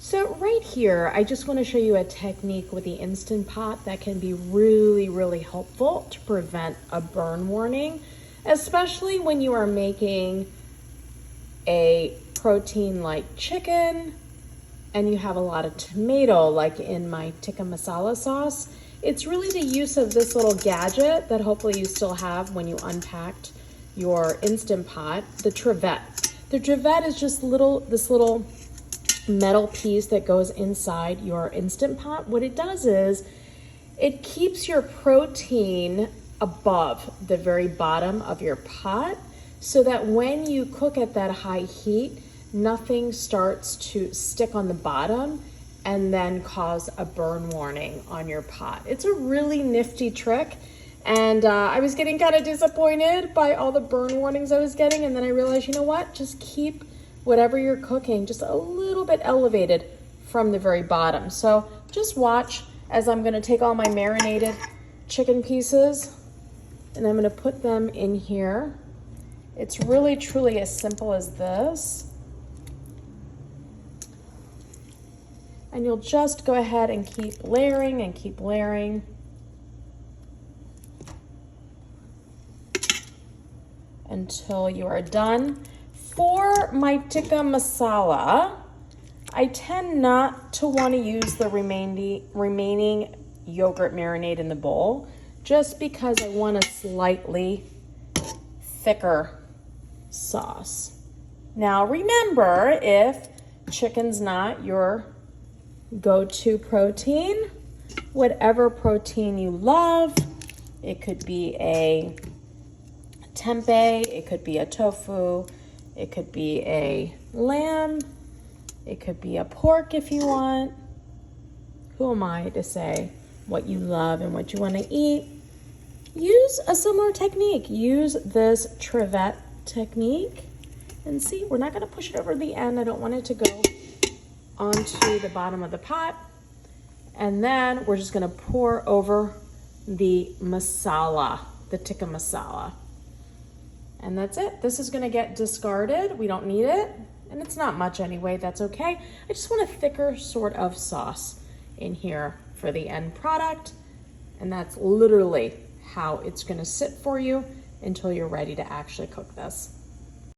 So right here, I just want to show you a technique with the Instant Pot that can be really, really helpful to prevent a burn warning, especially when you are making a protein like chicken and you have a lot of tomato, like in my tikka masala sauce. It's really the use of this little gadget that hopefully you still have when you unpacked your Instant Pot, the Trivet. The Trivet is just this little metal piece that goes inside your Instant Pot. What it does is it keeps your protein above the very bottom of your pot so that when you cook at that high heat, nothing starts to stick on the bottom and then cause a burn warning on your pot. It's a really nifty trick. And I was getting kind of disappointed by all the burn warnings I was getting. And then I realized, you know what? Just keep whatever you're cooking just a little bit elevated from the very bottom. So just watch as I'm gonna take all my marinated chicken pieces and I'm gonna put them in here. It's really truly as simple as this. And you'll just go ahead and keep layering and keep layering. Until you are done. For my tikka masala, I tend not to want to use the remaining yogurt marinade in the bowl, just because I want a slightly thicker sauce. Now remember, if chicken's not your go-to protein, whatever protein you love, it could be a tempeh, it could be a tofu, it could be a lamb, it could be a pork if you want. Who am I to say what you love and what you want to eat? Use a similar technique. Use this Trivet technique. And see, we're not going to push it over the end. I don't want it to go onto the bottom of the pot. And then we're just going to pour over the masala, the tikka masala. And that's it. This is gonna get discarded. We don't need it. And it's not much anyway, that's okay. I just want a thicker sort of sauce in here for the end product. And that's literally how it's gonna sit for you until you're ready to actually cook this.